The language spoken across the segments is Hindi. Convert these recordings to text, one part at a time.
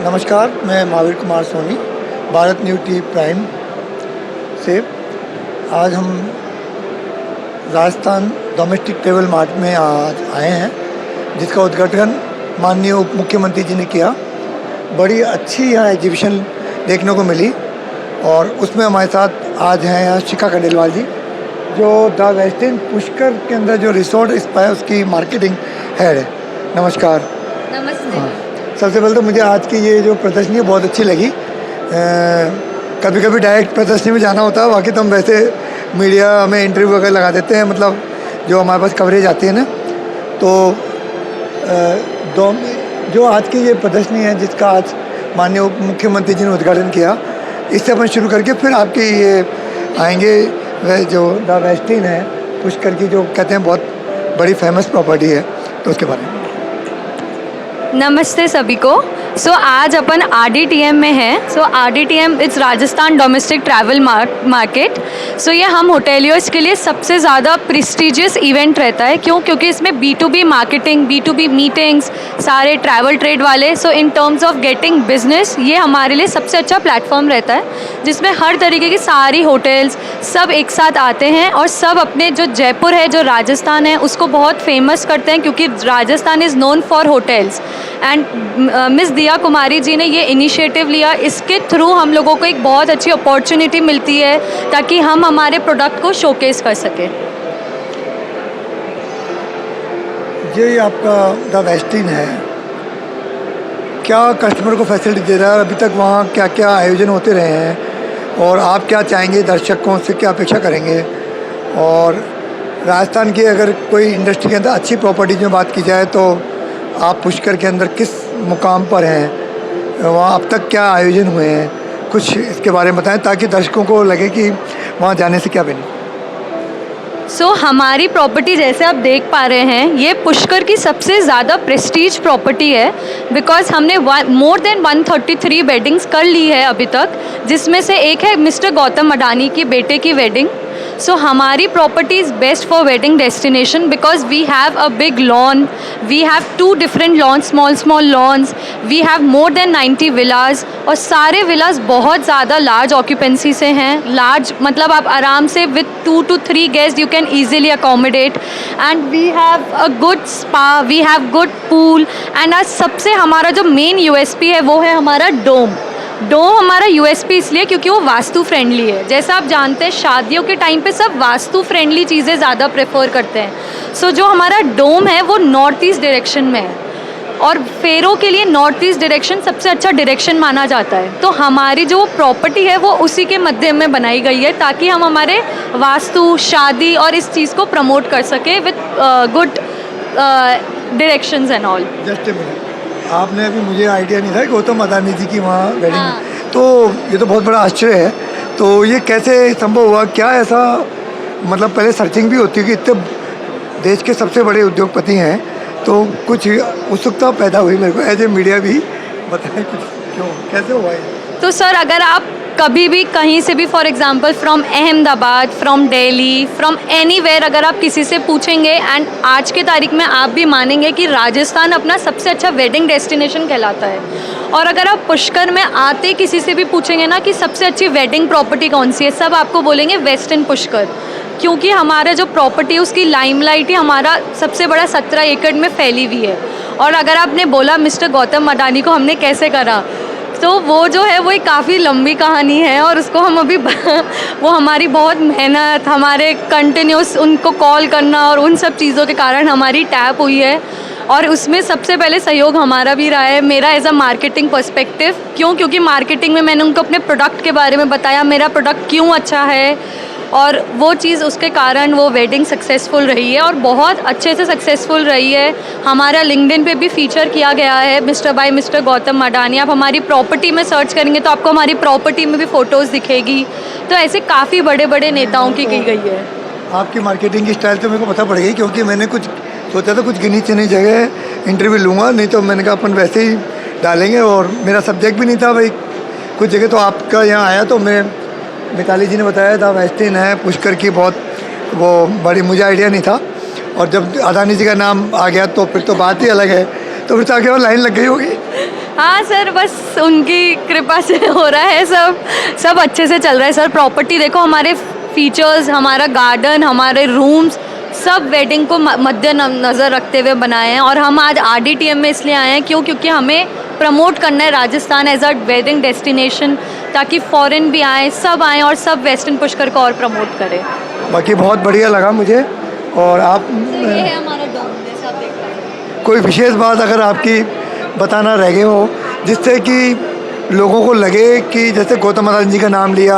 नमस्कार, मैं Mahavir Kumar Soni, Bharat news TV prime से। आज हम राजस्थान डोमेस्टिक ट्रेवल मार्ट में आज आए हैं, जिसका उद्घाटन माननीय उप मुख्यमंत्री जी ने किया। बड़ी अच्छी यहाँ एग्जीबिशन देखने को मिली और उसमें हमारे साथ आज हैं यहाँ शिखा खंडेलवाल जी, जो द वेस्टर्न पुष्कर के अंदर जो रिसोर्ट स्पा है उसकी मार्केटिंग हेड है। नमस्कार। नमस्ते। सबसे पहले तो मुझे आज की ये जो प्रदर्शनी है बहुत अच्छी लगी। कभी कभी डायरेक्ट प्रदर्शनी में जाना होता है, बाकी तो हम वैसे मीडिया में इंटरव्यू वगैरह लगा देते हैं, मतलब जो हमारे पास कवरेज आती है ना। तो जो आज की ये प्रदर्शनी है जिसका आज माननीय उप मुख्यमंत्री जी ने उद्घाटन किया, इससे अपन शुरू करके फिर आपकी ये आएंगे वह जो द वेस्टिन है पुष्कर की, जो कहते हैं बहुत बड़ी फेमस प्रॉपर्टी है, तो उसके बारे में। नमस्ते सभी को। आज अपन RDTM में हैं। RDTM it's Rajasthan domestic travel market. ये हम होटेलियर्स के लिए सबसे ज़्यादा प्रेस्टिजियस इवेंट रहता है। क्योंकि इसमें B2B मार्केटिंग, B2B मीटिंग्स, सारे ट्रैवल ट्रेड वाले, in terms of getting business, ये हमारे लिए सबसे अच्छा प्लेटफॉर्म रहता है, जिसमें हर तरीके की सारी होटल्स सब एक साथ आते हैं और सब अपने जो जयपुर है, जो राजस्थान है, उसको बहुत फेमस करते हैं, क्योंकि Rajasthan is known for hotels. And miss दिया कुमारी जी ने ये इनिशिएटिव लिया। इसके थ्रू हम लोगों को एक बहुत अच्छी अपॉर्चुनिटी मिलती है ताकि हम हमारे प्रोडक्ट को शोकेस कर सकें। ये आपका द वेस्टिन है, क्या कस्टमर को फैसिलिटी दे रहा है? अभी तक वहाँ क्या क्या आयोजन होते रहे हैं और आप क्या चाहेंगे, दर्शकों से क्या अपेक्षा करेंगे? और राजस्थान की अगर कोई इंडस्ट्री के अंदर अच्छी प्रॉपर्टीज में बात की जाए तो आप पुष्कर के अंदर किस मुकाम पर हैं? वहाँ अब तक क्या आयोजन हुए हैं, कुछ इसके बारे में बताएं ताकि दर्शकों को लगे कि वहाँ जाने से क्या बेनिफिट। हमारी प्रॉपर्टी जैसे आप देख पा रहे हैं, ये पुष्कर की सबसे ज़्यादा प्रेस्टीज प्रॉपर्टी है, बिकॉज हमने मोर देन 133 वेडिंग्स कर ली है अभी तक, जिसमें से एक है मिस्टर गौतम अडानी की बेटे की वेडिंग। हमारी property is best for wedding destination because we have a big lawn, we have 2 different lawns, small lawns, we have more than 90 villas, और सारे विलाज बहुत ज़्यादा लार्ज ऑक्यूपेंसी से हैं। लार्ज मतलब आप आराम से with 2 to 3 guest you can easily accommodate. And we have a good spa, we have good pool, and आज सबसे हमारा जो मेन USP है वो है हमारा डोम हमारा USP इसलिए क्योंकि वो वास्तु फ्रेंडली है। जैसा आप जानते हैं, शादियों के टाइम पे सब वास्तु फ्रेंडली चीज़ें ज़्यादा प्रेफर करते हैं। जो हमारा डोम है वो नॉर्थ ईस्ट डायरेक्शन में है, और फेरों के लिए नॉर्थ ईस्ट डायरेक्शन सबसे अच्छा डायरेक्शन माना जाता है। तो हमारी जो प्रॉपर्टी है वो उसी के मध्य में बनाई गई है, ताकि हम हमारे वास्तु, शादी और इस चीज़ को प्रमोट कर सके with good directions and all. Just आपने अभी, मुझे आइडिया नहीं था कि गौतम अडानी जी की वहाँ वेडिंग। हाँ। तो ये तो बहुत बड़ा आश्चर्य है। तो ये कैसे संभव हुआ? क्या ऐसा, मतलब पहले सर्चिंग भी होती है कि इतने देश के सबसे बड़े उद्योगपति हैं, तो कुछ उत्सुकता पैदा हुई मेरे को एज ए मीडिया भी। बताएं कुछ, क्यों, कैसे हुआ ये? तो सर, अगर आप कभी भी कहीं से भी, for example from Ahmedabad, from Delhi, from anywhere, अगर आप किसी से पूछेंगे, एंड आज के तारीख में आप भी मानेंगे कि राजस्थान अपना सबसे अच्छा वेडिंग डेस्टिनेशन कहलाता है। और अगर आप पुष्कर में आते किसी से भी पूछेंगे ना कि सबसे अच्छी वेडिंग प्रॉपर्टी कौन सी है, सब आपको बोलेंगे वेस्टर्न पुष्कर, क्योंकि हमारा जो प्रॉपर्टी है उसकी लाइमलाइट ही हमारा सबसे बड़ा 17 एकड़ में फैली हुई है। और अगर आपने बोला मिस्टर गौतम अडानी को हमने कैसे करा, तो वो जो है वो एक काफ़ी लंबी कहानी है, और उसको हम अभी वो हमारी बहुत मेहनत, हमारे कंटिन्यूस उनको कॉल करना और उन सब चीज़ों के कारण हमारी टैप हुई है। और उसमें सबसे पहले सहयोग हमारा भी रहा है, मेरा एज अ मार्केटिंग पर्सपेक्टिव। क्योंकि मार्केटिंग में मैंने उनको अपने प्रोडक्ट के बारे में बताया, मेरा प्रोडक्ट क्यों अच्छा है, और वो चीज़ उसके कारण वो वेडिंग सक्सेसफुल रही है और बहुत अच्छे से सक्सेसफुल रही है। हमारा लिंक्डइन पे भी फीचर किया गया है मिस्टर गौतम अडानी। आप हमारी प्रॉपर्टी में सर्च करेंगे तो आपको हमारी प्रॉपर्टी में भी फ़ोटोज़ दिखेगी। तो ऐसे काफ़ी बड़े बड़े नेताओं की गई है। आपकी मार्केटिंग की स्टाइल तो मेरे को पता पड़ गई, क्योंकि मैंने कुछ सोचा था कुछ गिनी चुनी जगह इंटरव्यू लूँगा, नहीं तो मैंने कहा अपन वैसे ही डालेंगे। और मेरा सब्जेक्ट भी नहीं था भाई, कुछ जगह तो आपका यहाँ आया तो मैं, मिताली जी ने बताया था वेस्टिन है पुष्कर की, बहुत वो बड़ी, मुझे आइडिया नहीं था। और जब अडानी जी का नाम आ गया तो फिर तो बात ही अलग है। तो फिर तो आगे और लाइन लग गई होगी। हाँ सर, बस उनकी कृपा से हो रहा है, सब अच्छे से चल रहा है सर। प्रॉपर्टी देखो, हमारे फीचर्स, हमारा गार्डन, हमारे रूम्स सब वेडिंग को मद्देनज़र रखते हुए बनाए हैं। और हम आज RDTM में इसलिए आए हैं क्योंकि हमें प्रमोट करना है Rajasthan as a wedding destination, ताकि फॉरेन भी आए, सब आएँ और सब वेस्टर्न पुष्कर को और प्रमोट करें। बाकी बहुत बढ़िया लगा मुझे। और आप ये है हमारा डोम, जैसे आप देख रहे हैं। कोई विशेष बात अगर आपकी बताना रह गए हो जिससे कि लोगों को लगे कि जैसे गौतम अदानी जी का नाम लिया,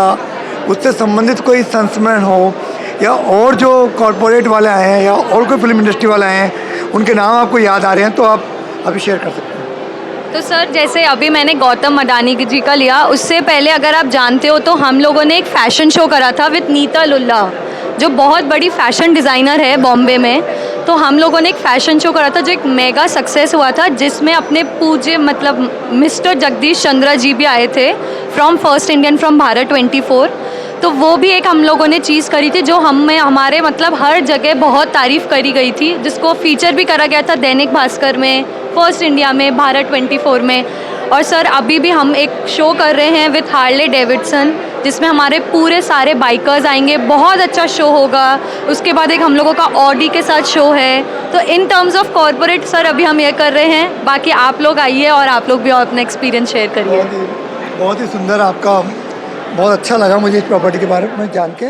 उससे संबंधित कोई संस्मरण हो, या और जो कॉरपोरेट वाले आए हैं या और कोई फिल्म इंडस्ट्री वाले आए हैं उनके नाम आपको याद आ रहे हैं, तो आप अभी शेयर कर सकते हैं। तो सर, जैसे अभी मैंने गौतम अडानी जी का लिया, उससे पहले अगर आप जानते हो तो हम लोगों ने एक फ़ैशन शो करा था विद नीता लुल्ला, जो बहुत बड़ी फ़ैशन डिज़ाइनर है बॉम्बे में। तो हम लोगों ने एक फ़ैशन शो करा था जो एक मेगा सक्सेस हुआ था, जिसमें अपने पूज्य मतलब मिस्टर जगदीश चंद्रा जी भी आए थे from first Indian from Bharat 24। तो वो भी एक हम लोगों ने चीज़ करी थी जो हमारे मतलब हर जगह बहुत तारीफ़ करी गई थी, जिसको फीचर भी करा गया था दैनिक भास्कर में, फर्स्ट इंडिया में, भारत 24 में। और सर, अभी भी हम एक शो कर रहे हैं विथ हार्ले डेविडसन, जिसमें हमारे पूरे सारे बाइकर्स आएंगे, बहुत अच्छा शो होगा। उसके बाद एक हम लोगों का ऑडी के साथ शो है। तो in terms of corporate sir अभी हम ये कर रहे हैं। बाकी आप लोग आइए और आप लोग भी अपना एक्सपीरियंस शेयर करिए। बहुत ही सुंदर, आपका बहुत अच्छा लगा मुझे इस प्रॉपर्टी के बारे में जान के।